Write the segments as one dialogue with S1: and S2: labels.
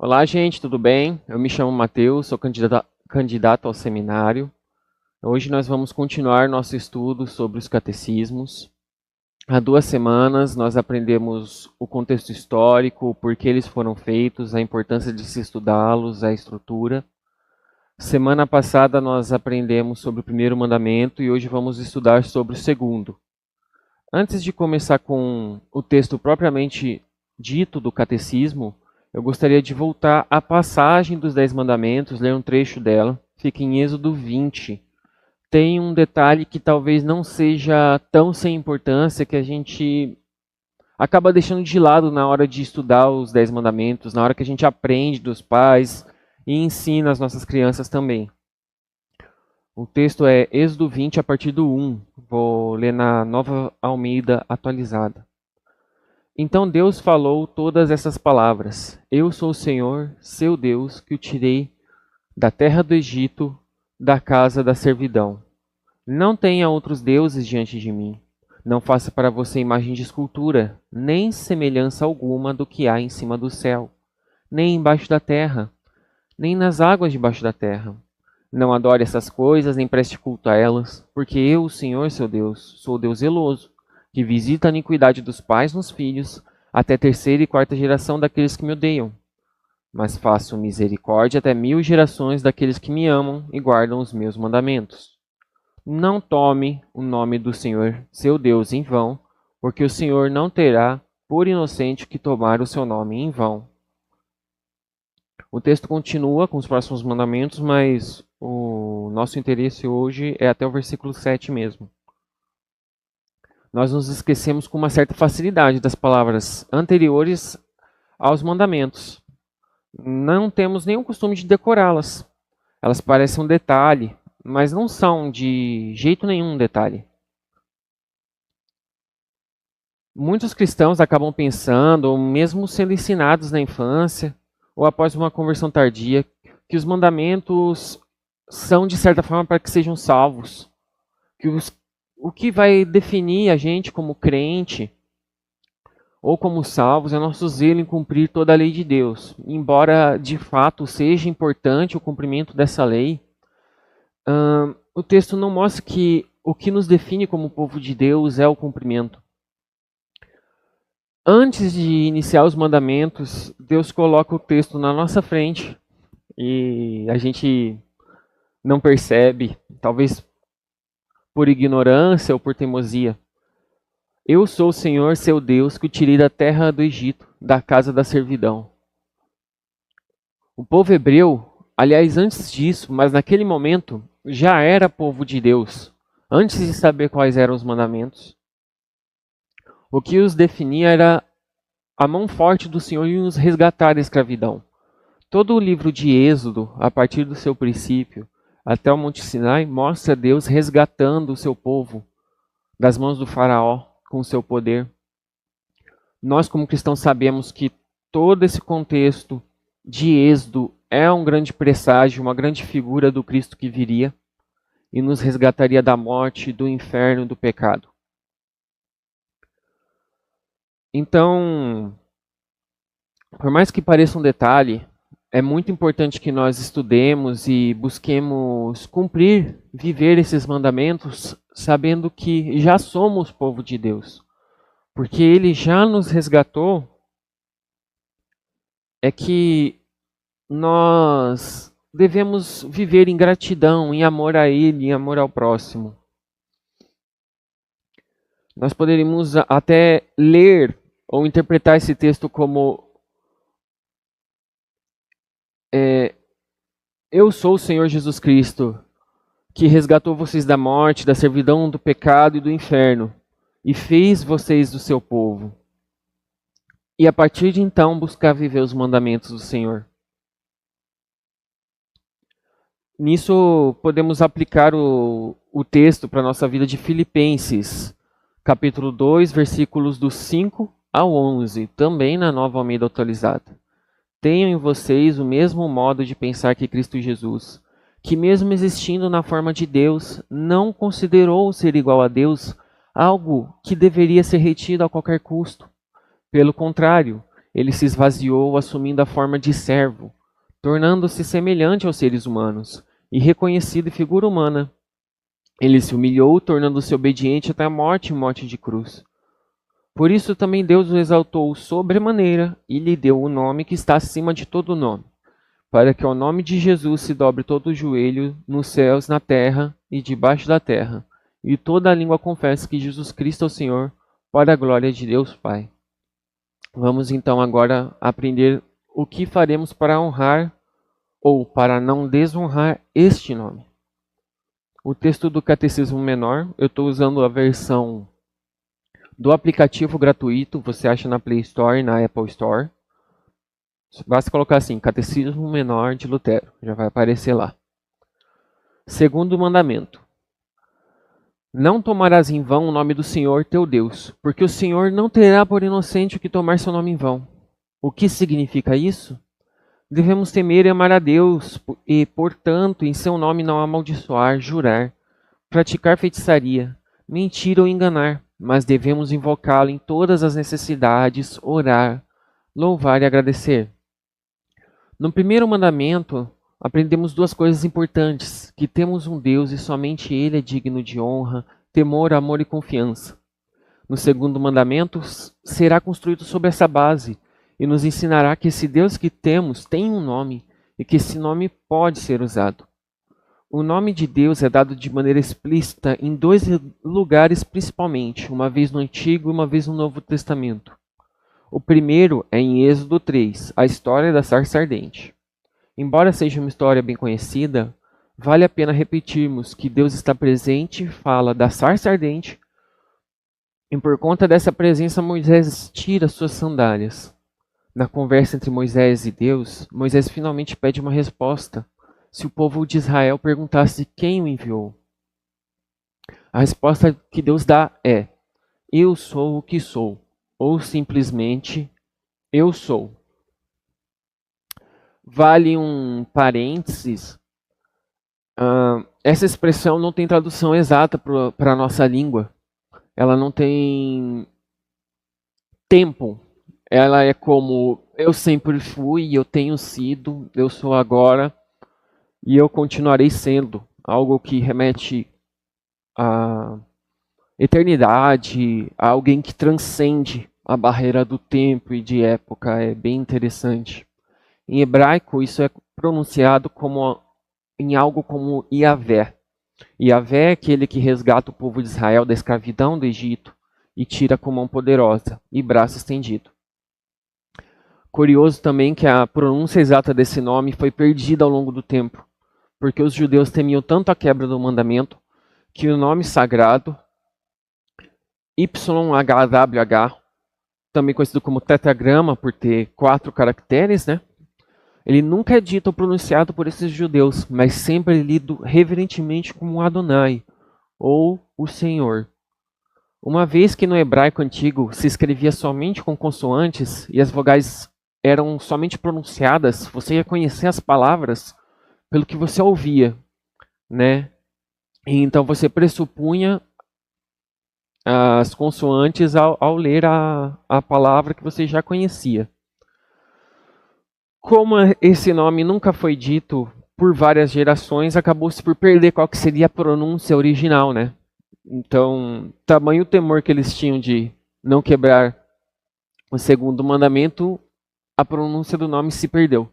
S1: Olá, gente, tudo bem? Eu me chamo Matheus, sou candidato ao seminário. Hoje nós vamos continuar nosso estudo sobre os catecismos. Há 2 semanas nós aprendemos o contexto histórico, por que eles foram feitos, a importância de se estudá-los, a estrutura. Semana passada nós aprendemos sobre o primeiro mandamento e hoje vamos estudar sobre o segundo. Antes de começar com o texto propriamente dito do catecismo, eu gostaria de voltar à passagem dos 10 mandamentos, ler um trecho dela. Fica em Êxodo 20. Tem um detalhe que talvez não seja tão sem importância, que a gente acaba deixando de lado na hora de estudar os 10 mandamentos, na hora que a gente aprende dos pais e ensina as nossas crianças também. O texto é Êxodo 20, a partir do 1. Vou ler na Nova Almeida atualizada. Então Deus falou todas essas palavras: Eu sou o Senhor, seu Deus, que o tirei da terra do Egito, da casa da servidão. Não tenha outros deuses diante de mim. Não faça para você imagem de escultura, nem semelhança alguma do que há em cima do céu, nem embaixo da terra, nem nas águas debaixo da terra. Não adore essas coisas, nem preste culto a elas, porque eu, o Senhor, seu Deus, sou Deus zeloso, que visita a iniquidade dos pais nos filhos, até 3ª e 4ª geração daqueles que me odeiam. Mas faço misericórdia até 1000 gerações daqueles que me amam e guardam os meus mandamentos. Não tome o nome do Senhor, seu Deus, em vão, porque o Senhor não terá por inocente que tomar o seu nome em vão. O texto continua com os próximos mandamentos, mas o nosso interesse hoje é até o versículo 7 mesmo. Nós nos esquecemos com uma certa facilidade das palavras anteriores aos mandamentos. Não temos nenhum costume de decorá-las. Elas parecem um detalhe, mas não são de jeito nenhum um detalhe. Muitos cristãos acabam pensando, ou mesmo sendo ensinados na infância, ou após uma conversão tardia, que os mandamentos são de certa forma para que sejam salvos. O que vai definir a gente como crente ou como salvos é nosso zelo em cumprir toda a lei de Deus. Embora de fato seja importante o cumprimento dessa lei, o texto não mostra que o que nos define como povo de Deus é o cumprimento. Antes de iniciar os mandamentos, Deus coloca o texto na nossa frente e a gente não percebe, talvez por ignorância ou por teimosia. Eu sou o Senhor, seu Deus, que o tirei da terra do Egito, da casa da servidão. O povo hebreu, aliás, antes disso, mas naquele momento, já era povo de Deus, antes de saber quais eram os mandamentos. O que os definia era a mão forte do Senhor em os resgatar da escravidão. Todo o livro de Êxodo, a partir do seu princípio até o Monte Sinai, mostra Deus resgatando o seu povo das mãos do faraó com o seu poder. Nós, como cristãos, sabemos que todo esse contexto de Êxodo é um grande presságio, uma grande figura do Cristo que viria e nos resgataria da morte, do inferno e do pecado. Então, por mais que pareça um detalhe, é muito importante que nós estudemos e busquemos cumprir, viver esses mandamentos, sabendo que já somos povo de Deus. Porque Ele já nos resgatou, é que nós devemos viver em gratidão, em amor a Ele, em amor ao próximo. Nós poderíamos até ler ou interpretar esse texto como eu sou o Senhor Jesus Cristo, que resgatou vocês da morte, da servidão, do pecado e do inferno, e fez vocês do seu povo. E a partir de então buscar viver os mandamentos do Senhor. Nisso podemos aplicar o texto para a nossa vida de Filipenses, capítulo 2, versículos do 5 ao 11, também na Nova Almeida atualizada. Tenham em vocês o mesmo modo de pensar que Cristo Jesus, que mesmo existindo na forma de Deus, não considerou ser igual a Deus algo que deveria ser retido a qualquer custo. Pelo contrário, ele se esvaziou, assumindo a forma de servo, tornando-se semelhante aos seres humanos, e reconhecido em figura humana. Ele se humilhou, tornando-se obediente até a morte e morte de cruz. Por isso também Deus o exaltou sobremaneira e lhe deu o nome que está acima de todo nome, para que ao nome de Jesus se dobre todo o joelho nos céus, na terra e debaixo da terra, e toda a língua confesse que Jesus Cristo é o Senhor, para a glória de Deus Pai. Vamos então agora aprender o que faremos para honrar ou para não desonrar este nome. O texto do Catecismo Menor, eu estou usando a versão do aplicativo gratuito, você acha na Play Store e na Apple Store. Basta colocar assim, Catecismo Menor de Lutero, já vai aparecer lá. Segundo mandamento. Não tomarás em vão o nome do Senhor teu Deus, porque o Senhor não terá por inocente o que tomar seu nome em vão. O que significa isso? Devemos temer e amar a Deus e, portanto, em seu nome não amaldiçoar, jurar, praticar feitiçaria, mentir ou enganar, mas devemos invocá-lo em todas as necessidades, orar, louvar e agradecer. No primeiro mandamento, aprendemos duas coisas importantes, que temos um Deus e somente Ele é digno de honra, temor, amor e confiança. No segundo mandamento, será construído sobre essa base e nos ensinará que esse Deus que temos tem um nome e que esse nome pode ser usado. O nome de Deus é dado de maneira explícita em dois lugares principalmente, uma vez no Antigo e uma vez no Novo Testamento. O primeiro é em Êxodo 3, a história da sarça ardente. Embora seja uma história bem conhecida, vale a pena repetirmos que Deus está presente e fala da sarça ardente, e por conta dessa presença Moisés tira suas sandálias. Na conversa entre Moisés e Deus, Moisés finalmente pede uma resposta. Se o povo de Israel perguntasse quem o enviou, a resposta que Deus dá é: eu sou o que sou, ou simplesmente eu sou. Vale um parênteses, essa expressão não tem tradução exata para a nossa língua, ela não tem tempo, ela é como eu sempre fui, eu tenho sido, eu sou agora, e eu continuarei sendo, algo que remete à eternidade, a alguém que transcende a barreira do tempo e de época. É bem interessante. Em hebraico, isso é pronunciado em algo como Yahvé. Yahvé é aquele que resgata o povo de Israel da escravidão do Egito e tira com mão poderosa e braço estendido. Curioso também que a pronúncia exata desse nome foi perdida ao longo do tempo, porque os judeus temiam tanto a quebra do mandamento que o nome sagrado, YHWH, também conhecido como tetragrama por ter 4 caracteres, né? Ele nunca é dito ou pronunciado por esses judeus, mas sempre é lido reverentemente como Adonai, ou o Senhor. Uma vez que no hebraico antigo se escrevia somente com consoantes e as vogais eram somente pronunciadas, você ia conhecer as palavras pelo que você ouvia, né? E então você pressupunha as consoantes ao ler a palavra que você já conhecia. Como esse nome nunca foi dito por várias gerações, acabou-se por perder qual que seria a pronúncia original, né? Então, tamanho o temor que eles tinham de não quebrar o segundo mandamento, a pronúncia do nome se perdeu.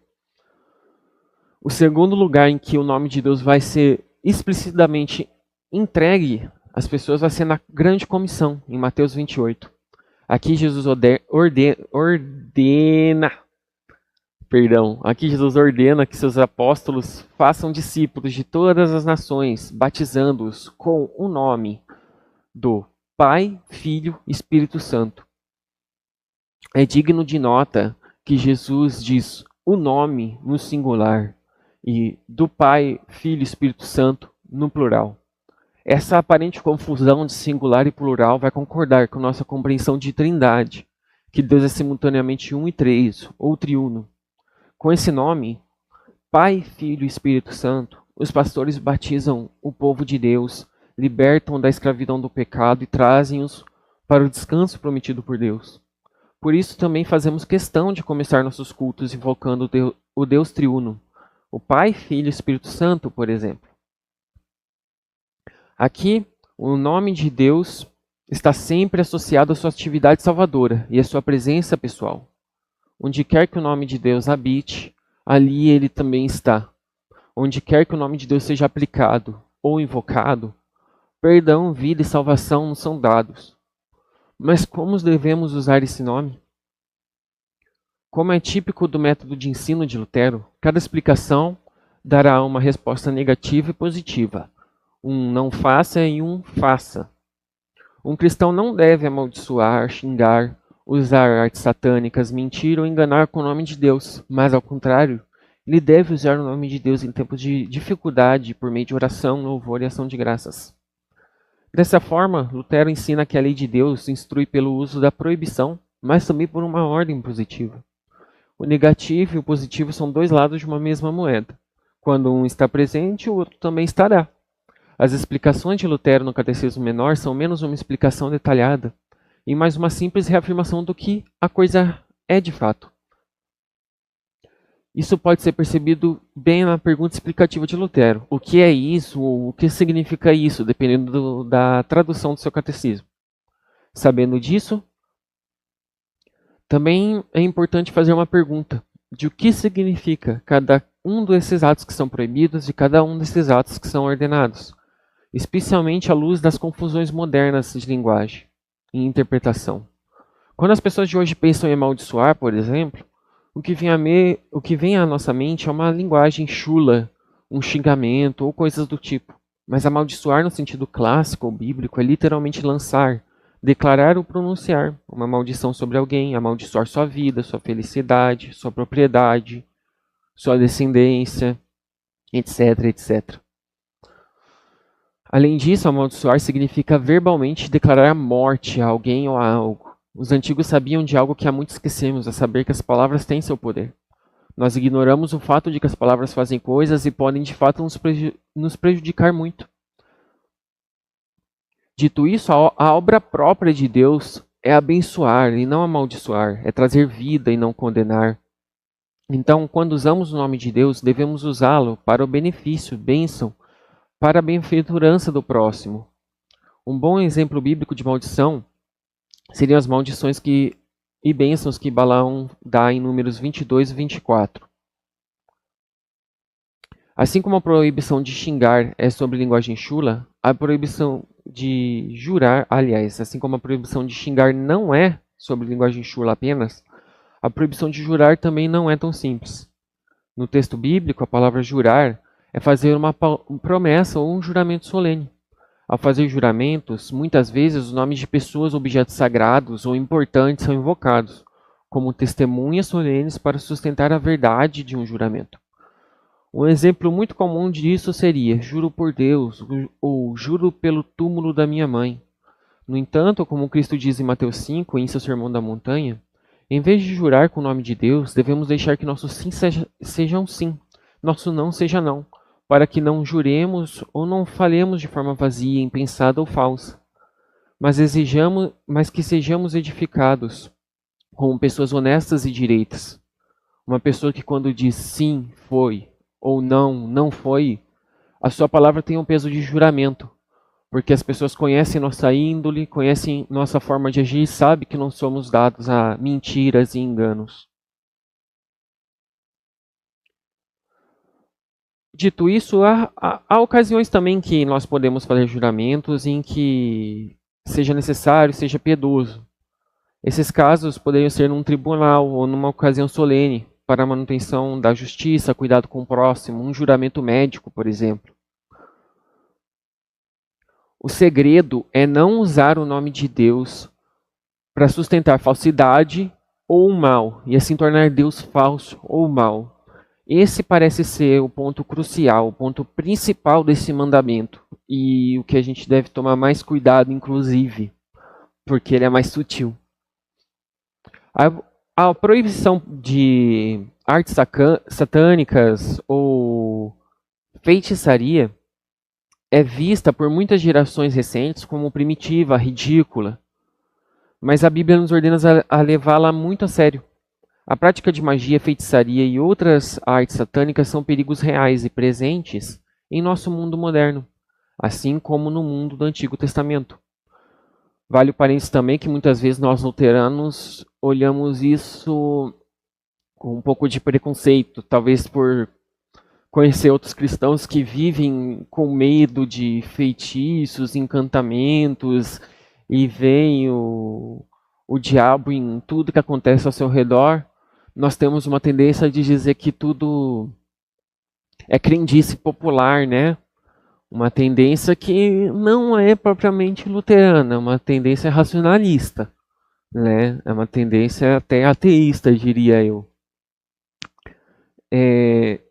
S1: O segundo lugar em que o nome de Deus vai ser explicitamente entregue às pessoas vai ser na grande comissão, em Mateus 28. Aqui Jesus ordena que seus apóstolos façam discípulos de todas as nações, batizando-os com o nome do Pai, Filho e Espírito Santo. É digno de nota que Jesus diz o nome no singular e do Pai, Filho e Espírito Santo no plural. Essa aparente confusão de singular e plural vai concordar com nossa compreensão de trindade, que Deus é simultaneamente um e três, ou triuno. Com esse nome, Pai, Filho e Espírito Santo, os pastores batizam o povo de Deus, libertam da escravidão do pecado e trazem-os para o descanso prometido por Deus. Por isso também fazemos questão de começar nossos cultos invocando o Deus triuno, o Pai, Filho e Espírito Santo, por exemplo. Aqui, o nome de Deus está sempre associado à sua atividade salvadora e à sua presença pessoal. Onde quer que o nome de Deus habite, ali ele também está. Onde quer que o nome de Deus seja aplicado ou invocado, perdão, vida e salvação nos são dados. Mas como devemos usar esse nome? Como é típico do método de ensino de Lutero, cada explicação dará uma resposta negativa e positiva. Um não faça e um faça. Um cristão não deve amaldiçoar, xingar, usar artes satânicas, mentir ou enganar com o nome de Deus, mas ao contrário, ele deve usar o nome de Deus em tempos de dificuldade por meio de oração, louvor e ação de graças. Dessa forma, Lutero ensina que a lei de Deus instrui pelo uso da proibição, mas também por uma ordem positiva. O negativo e o positivo são dois lados de uma mesma moeda. Quando um está presente, o outro também estará. As explicações de Lutero no Catecismo Menor são menos uma explicação detalhada e mais uma simples reafirmação do que a coisa é de fato. Isso pode ser percebido bem na pergunta explicativa de Lutero. O que é isso ou o que significa isso, dependendo da tradução do seu catecismo. Sabendo disso, também é importante fazer uma pergunta de o que significa cada um desses atos que são proibidos e cada um desses atos que são ordenados, especialmente à luz das confusões modernas de linguagem e interpretação. Quando as pessoas de hoje pensam em amaldiçoar, por exemplo, o que vem à nossa mente é uma linguagem chula, um xingamento ou coisas do tipo. Mas amaldiçoar no sentido clássico ou bíblico é literalmente lançar, declarar ou pronunciar uma maldição sobre alguém, amaldiçoar sua vida, sua felicidade, sua propriedade, sua descendência, etc, etc. Além disso, amaldiçoar significa verbalmente declarar a morte a alguém ou a algo. Os antigos sabiam de algo que há muito esquecemos, a saber que as palavras têm seu poder. Nós ignoramos o fato de que as palavras fazem coisas e podem de fato nos prejudicar muito. Dito isso, a obra própria de Deus é abençoar e não amaldiçoar, é trazer vida e não condenar. Então, quando usamos o nome de Deus, devemos usá-lo para o benefício, bênção, para a bem-aventurança do próximo. Um bom exemplo bíblico de maldição seriam as maldições e bênçãos que Balaão dá em Números 22 e 24. Assim como a proibição de xingar é sobre linguagem chula, a proibição de jurar, aliás, assim como a proibição de xingar não é sobre linguagem chula apenas, a proibição de jurar também não é tão simples. No texto bíblico, a palavra jurar é fazer uma promessa ou um juramento solene. Ao fazer juramentos, muitas vezes os nomes de pessoas, objetos sagrados ou importantes são invocados, como testemunhas solenes para sustentar a verdade de um juramento. Um exemplo muito comum disso seria: juro por Deus ou juro pelo túmulo da minha mãe. No entanto, como Cristo diz em Mateus 5, em seu Sermão da Montanha, em vez de jurar com o nome de Deus, devemos deixar que nosso sim seja um sim, nosso não seja não, para que não juremos ou não falemos de forma vazia, impensada ou falsa, mas que sejamos edificados como pessoas honestas e direitas. Uma pessoa que quando diz sim, foi, ou não, não foi, a sua palavra tem um peso de juramento, porque as pessoas conhecem nossa índole, conhecem nossa forma de agir e sabem que não somos dados a mentiras e enganos. Dito isso, há ocasiões também que nós podemos fazer juramentos em que seja necessário, seja piedoso. Esses casos poderiam ser num tribunal ou numa ocasião solene, para a manutenção da justiça, cuidado com o próximo, um juramento médico, por exemplo. O segredo é não usar o nome de Deus para sustentar falsidade ou o mal, e assim tornar Deus falso ou mal. Esse parece ser o ponto crucial, o ponto principal desse mandamento, e o que a gente deve tomar mais cuidado, inclusive, porque ele é mais sutil. A proibição de artes satânicas ou feitiçaria é vista por muitas gerações recentes como primitiva, ridícula. mas a Bíblia nos ordena a levá-la muito a sério. A prática de magia, feitiçaria e outras artes satânicas são perigos reais e presentes em nosso mundo moderno, assim como no mundo do Antigo Testamento. Vale o parênteses também que muitas vezes nós luteranos olhamos isso com um pouco de preconceito, talvez por conhecer outros cristãos que vivem com medo de feitiços, encantamentos e veem o diabo em tudo que acontece ao seu redor. Nós temos uma tendência de dizer que tudo é crendice popular, né? Uma tendência que não é propriamente luterana, é uma tendência racionalista, né? É uma tendência até ateísta, diria eu.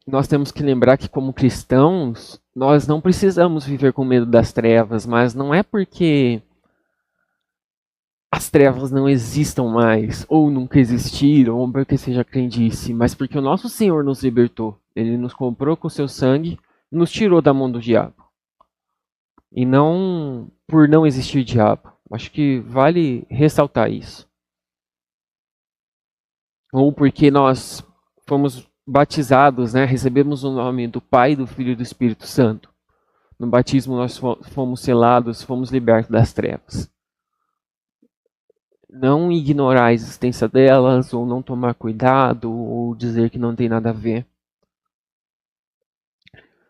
S1: Nós temos que lembrar que, como cristãos, nós não precisamos viver com medo das trevas, mas não é porque as trevas não existam mais, ou nunca existiram, ou porque seja crendice, mas porque o nosso Senhor nos libertou. Ele nos comprou com o seu sangue, nos tirou da mão do diabo. E não por não existir diabo. Acho que vale ressaltar isso. Ou porque nós fomos batizados, né? Recebemos o nome do Pai, do Filho e do Espírito Santo. No batismo nós fomos selados, fomos libertos das trevas. Não ignorar a existência delas, ou não tomar cuidado, ou dizer que não tem nada a ver.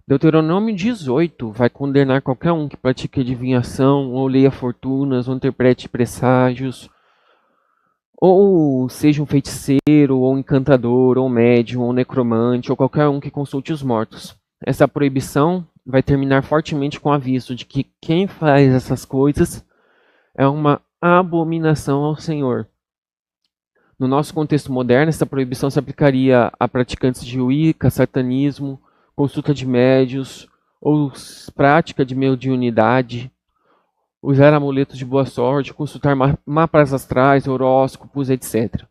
S1: Deuteronômio 18 vai condenar qualquer um que pratique adivinhação, ou leia fortunas, ou interprete presságios, ou seja um feiticeiro, ou encantador, ou médium, ou necromante, ou qualquer um que consulte os mortos. Essa proibição vai terminar fortemente com o aviso de que quem faz essas coisas é uma abominação ao Senhor. No nosso contexto moderno, essa proibição se aplicaria a praticantes de Wicca, satanismo, consulta de médios, ou prática de mediunidade, usar amuletos de boa sorte, consultar mapas astrais, horóscopos, etc.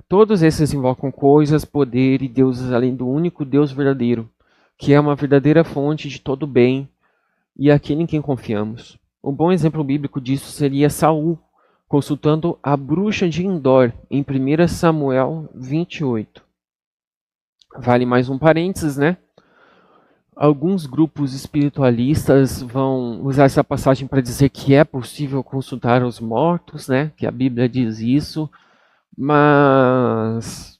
S1: Todos esses invocam coisas, poder e deuses além do único Deus verdadeiro, que é uma verdadeira fonte de todo bem e aquele em quem confiamos. Um bom exemplo bíblico disso seria Saul, consultando a bruxa de Endor, em 1 Samuel 28. Vale mais um parênteses, né? Alguns grupos espiritualistas vão usar essa passagem para dizer que é possível consultar os mortos, né? Que a Bíblia diz isso, mas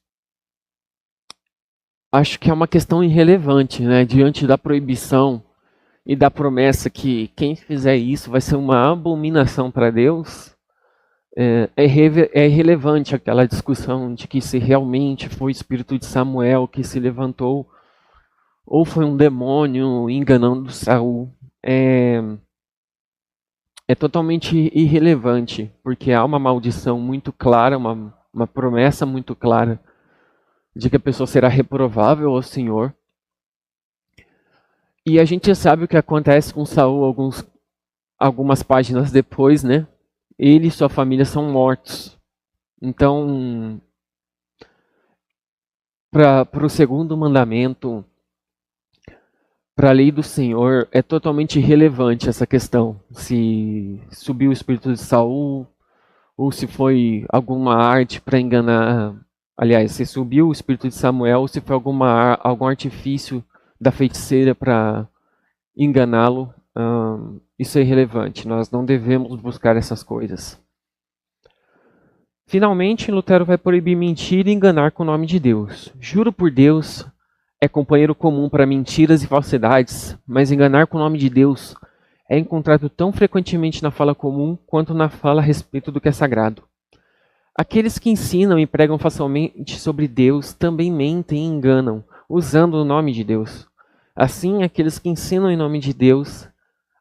S1: acho que é uma questão irrelevante, né? Diante da proibição e da promessa que quem fizer isso vai ser uma abominação para Deus, é irrelevante aquela discussão de que se realmente foi o espírito de Samuel que se levantou ou foi um demônio enganando Saul. É totalmente irrelevante, porque há uma maldição muito clara, uma promessa muito clara de que a pessoa será reprovável ao Senhor. E a gente sabe o que acontece com Saul algumas páginas depois, né? Ele e sua família são mortos. Então, para o segundo mandamento, para a lei do Senhor, é totalmente irrelevante essa questão. Se subiu o espírito de Saul, ou se foi alguma arte para enganar. Aliás, se subiu o espírito de Samuel, ou se foi algum artifício da feiticeira para enganá-lo. Isso é irrelevante. Nós não devemos buscar essas coisas. Finalmente, Lutero vai proibir mentir e enganar com o nome de Deus. Juro por Deus, é companheiro comum para mentiras e falsidades, mas enganar com o nome de Deus é encontrado tão frequentemente na fala comum quanto na fala a respeito do que é sagrado. Aqueles que ensinam e pregam facilmente sobre Deus também mentem e enganam, usando o nome de Deus. Assim, aqueles que ensinam em nome de Deus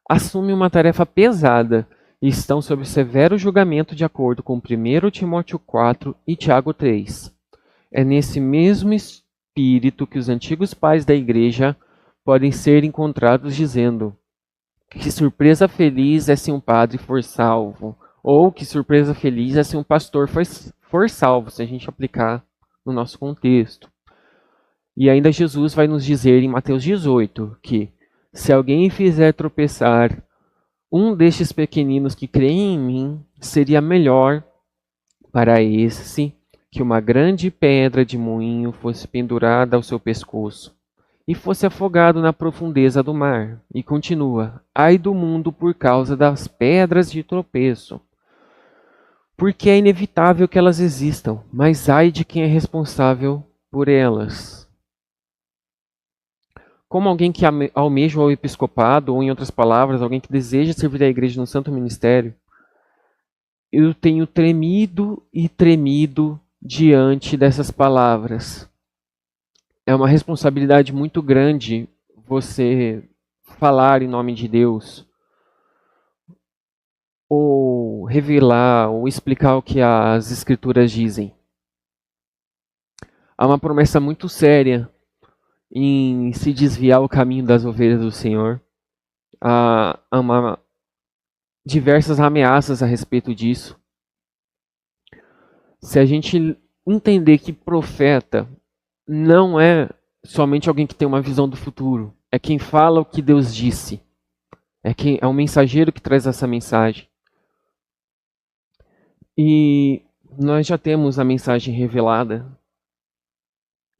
S1: assumem uma tarefa pesada e estão sob severo julgamento de acordo com 1 Timóteo 4 e Tiago 3. É nesse mesmo espírito que os antigos pais da igreja podem ser encontrados dizendo: que surpresa feliz é se um padre for salvo, ou que surpresa feliz é se um pastor for salvo, se a gente aplicar no nosso contexto. E ainda Jesus vai nos dizer em Mateus 18 que se alguém fizer tropeçar Um destes pequeninos que creem em mim seria melhor para esse que uma grande pedra de moinho fosse pendurada ao seu pescoço e fosse afogado na profundeza do mar. E continua: ai do mundo por causa das pedras de tropeço, porque é inevitável que elas existam, mas ai de quem é responsável por elas. Como alguém que almeja o episcopado, ou em outras palavras, alguém que deseja servir a igreja no santo ministério, eu tenho tremido e tremido diante dessas palavras. É uma responsabilidade muito grande você falar em nome de Deus, ou revelar, ou explicar o que as Escrituras dizem. Há uma promessa muito séria em se desviar o caminho das ovelhas do Senhor. Há diversas ameaças a respeito disso. Se a gente entender que profeta não é somente alguém que tem uma visão do futuro, é quem fala o que Deus disse, é o mensageiro que traz essa mensagem. E nós já temos a mensagem revelada,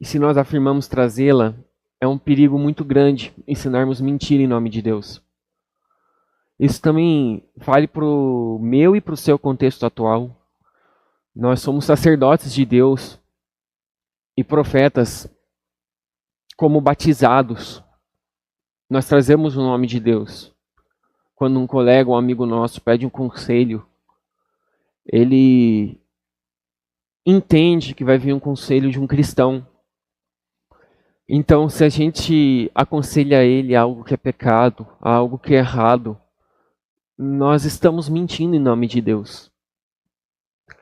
S1: e se nós afirmamos trazê-la, é um perigo muito grande ensinarmos mentira em nome de Deus. Isso também vale para o meu e para o seu contexto atual. Nós somos sacerdotes de Deus e profetas como batizados. Nós trazemos o nome de Deus. Quando um colega, um amigo nosso pede um conselho, ele entende que vai vir um conselho de um cristão. Então, se a gente aconselha ele a algo que é pecado, a algo que é errado, nós estamos mentindo em nome de Deus.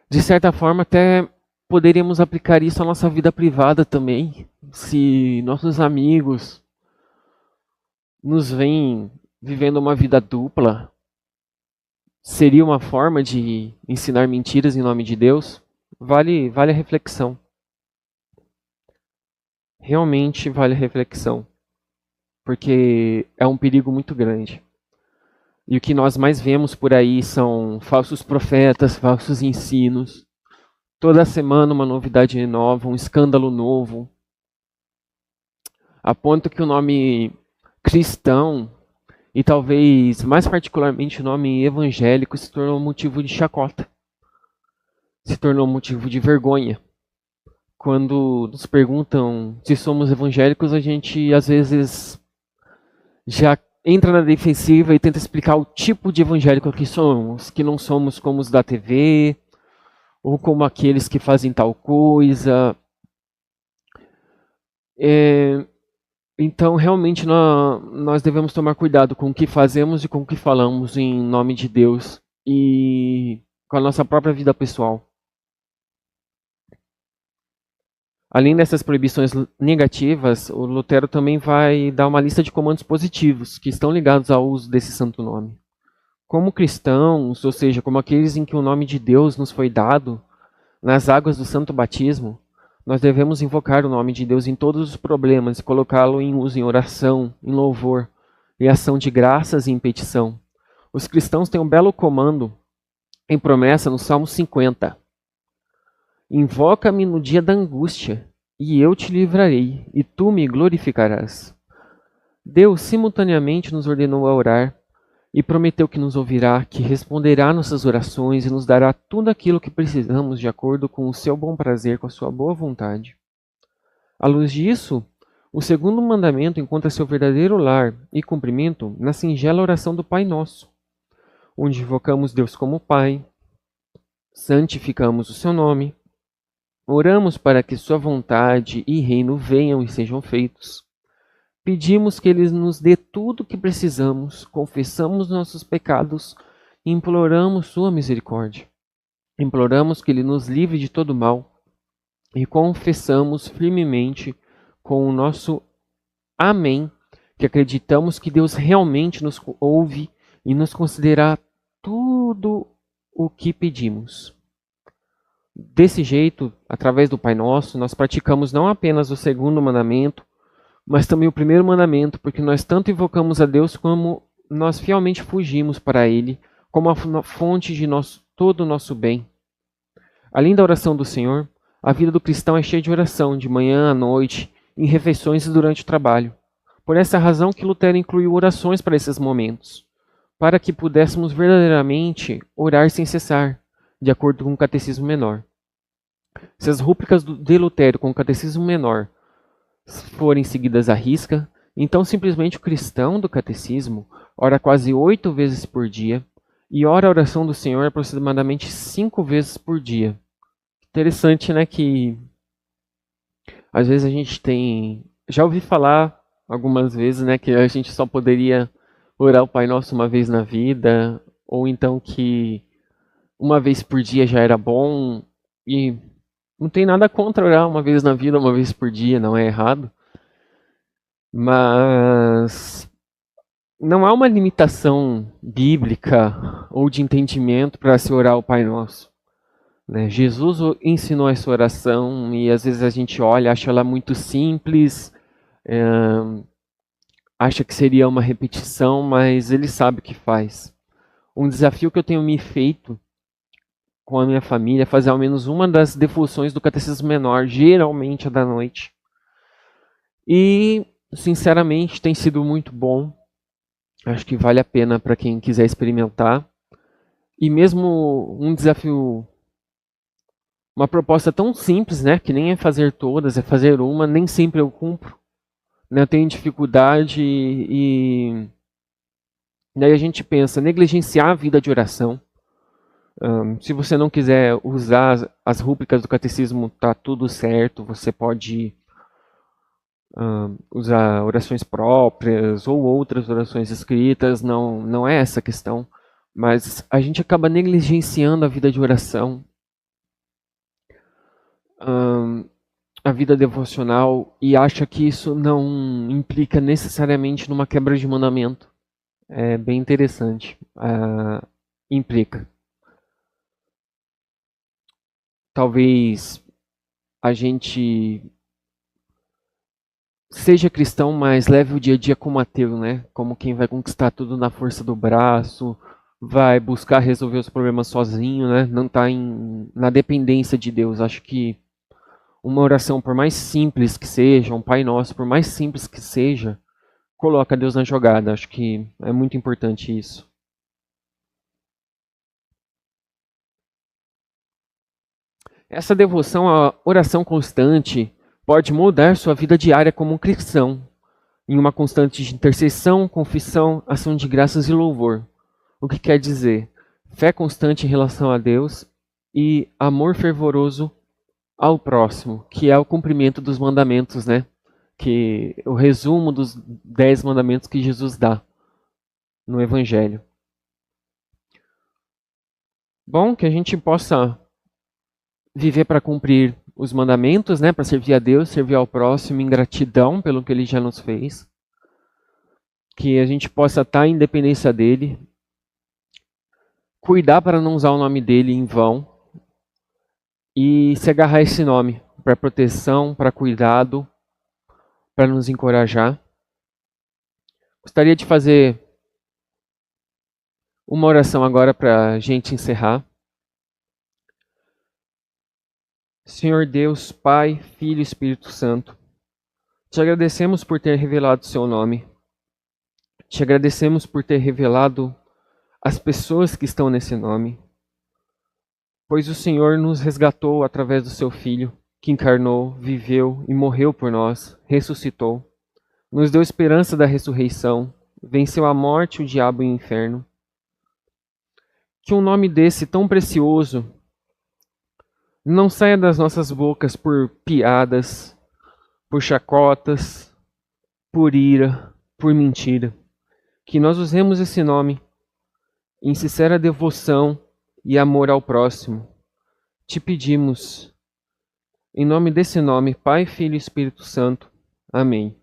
S1: De certa forma, até poderíamos aplicar isso à nossa vida privada também. Se nossos amigos nos veem vivendo uma vida dupla, seria uma forma de ensinar mentiras em nome de Deus? Vale a reflexão. Realmente vale a reflexão. Porque é um perigo muito grande. E o que nós mais vemos por aí são falsos profetas, falsos ensinos. Toda semana uma novidade nova, um escândalo novo. A ponto que o nome cristão, e talvez mais particularmente o nome evangélico, se tornou motivo de chacota. Se tornou motivo de vergonha. Quando nos perguntam se somos evangélicos, a gente às vezes já entra na defensiva e tenta explicar o tipo de evangélico que somos, que não somos como os da TV, ou como aqueles que fazem tal coisa. Então, realmente, nós devemos tomar cuidado com o que fazemos e com o que falamos em nome de Deus e com a nossa própria vida pessoal. Além dessas proibições negativas, o Lutero também vai dar uma lista de comandos positivos que estão ligados ao uso desse santo nome. Como cristãos, ou seja, como aqueles em que o nome de Deus nos foi dado, nas águas do santo batismo, nós devemos invocar o nome de Deus em todos os problemas e colocá-lo em uso em oração, em louvor, em ação de graças e em petição. Os cristãos têm um belo comando em promessa no Salmo 50. Invoca-me no dia da angústia, e eu te livrarei, e tu me glorificarás. Deus simultaneamente nos ordenou a orar, e prometeu que nos ouvirá, que responderá nossas orações e nos dará tudo aquilo que precisamos de acordo com o seu bom prazer, com a sua boa vontade. À luz disso, o segundo mandamento encontra seu verdadeiro lar e cumprimento na singela oração do Pai Nosso, onde invocamos Deus como Pai, santificamos o seu nome, oramos para que sua vontade e reino venham e sejam feitos. Pedimos que Ele nos dê tudo o que precisamos, confessamos nossos pecados e imploramos sua misericórdia. Imploramos que Ele nos livre de todo mal e confessamos firmemente com o nosso Amém, que acreditamos que Deus realmente nos ouve e nos concederá tudo o que pedimos. Desse jeito, através do Pai Nosso, nós praticamos não apenas o segundo mandamento, mas também o primeiro mandamento, porque nós tanto invocamos a Deus como nós fielmente fugimos para Ele como a fonte de todo o nosso bem. Além da oração do Senhor, a vida do cristão é cheia de oração, de manhã à noite, em refeições e durante o trabalho. Por essa razão que Lutero incluiu orações para esses momentos, para que pudéssemos verdadeiramente orar sem cessar, de acordo com o Catecismo Menor. Se as rúbricas de Lutero com o Catecismo Menor forem seguidas à risca, então simplesmente o cristão do Catecismo ora quase 8 vezes por dia e ora a oração do Senhor aproximadamente 5 vezes por dia. Interessante, né, que às vezes a gente tem... Já ouvi falar algumas vezes, né, que a gente só poderia orar o Pai Nosso uma vez na vida, ou então que uma vez por dia já era bom, e não tem nada contra orar uma vez na vida, uma vez por dia, não é errado. Mas não há uma limitação bíblica ou de entendimento para se orar o Pai Nosso. Jesus ensinou essa oração e às vezes a gente olha, acha ela muito simples, acha que seria uma repetição, mas ele sabe o que faz. Um desafio que eu tenho me feito com a minha família é fazer ao menos uma das devoções do Catecismo Menor, geralmente da noite. E, sinceramente, tem sido muito bom. Acho que vale a pena para quem quiser experimentar. E mesmo um desafio, uma proposta tão simples, né, que nem é fazer todas, é fazer uma, nem sempre eu cumpro. Né, eu tenho dificuldade e daí a gente pensa, negligenciar a vida de oração. Se você não quiser usar as rúbricas do catecismo, tá tudo certo, você pode usar orações próprias ou outras orações escritas, não é essa a questão. Mas a gente acaba negligenciando a vida de oração, a vida devocional, e acha que isso não implica necessariamente numa quebra de mandamento. É bem interessante. Implica. Talvez a gente seja cristão, mas leve o dia a dia como ateu, né? Como quem vai conquistar tudo na força do braço, vai buscar resolver os problemas sozinho, né? Não está na dependência de Deus. Acho que uma oração, por mais simples que seja, um Pai Nosso, por mais simples que seja, coloca Deus na jogada. Acho que é muito importante isso. Essa devoção à oração constante pode moldar sua vida diária como um cristão, em uma constante de intercessão, confissão, ação de graças e louvor. O que quer dizer? Fé constante em relação a Deus e amor fervoroso ao próximo, que é o cumprimento dos mandamentos, né? Que o resumo dos 10 mandamentos que Jesus dá no Evangelho. Bom, que a gente possa viver para cumprir os mandamentos, né? Para servir a Deus, servir ao próximo em gratidão pelo que Ele já nos fez. Que a gente possa estar em dependência dEle. Cuidar para não usar o nome dEle em vão. E se agarrar a esse nome para proteção, para cuidado, para nos encorajar. Gostaria de fazer uma oração agora para a gente encerrar. Senhor Deus, Pai, Filho e Espírito Santo, te agradecemos por ter revelado o seu nome. Te agradecemos por ter revelado as pessoas que estão nesse nome. Pois o Senhor nos resgatou através do seu Filho, que encarnou, viveu e morreu por nós, ressuscitou. Nos deu esperança da ressurreição, venceu a morte, o diabo e o inferno. Que um nome desse tão precioso não saia das nossas bocas por piadas, por chacotas, por ira, por mentira. Que nós usemos esse nome em sincera devoção e amor ao próximo. Te pedimos, em nome desse nome, Pai, Filho e Espírito Santo. Amém.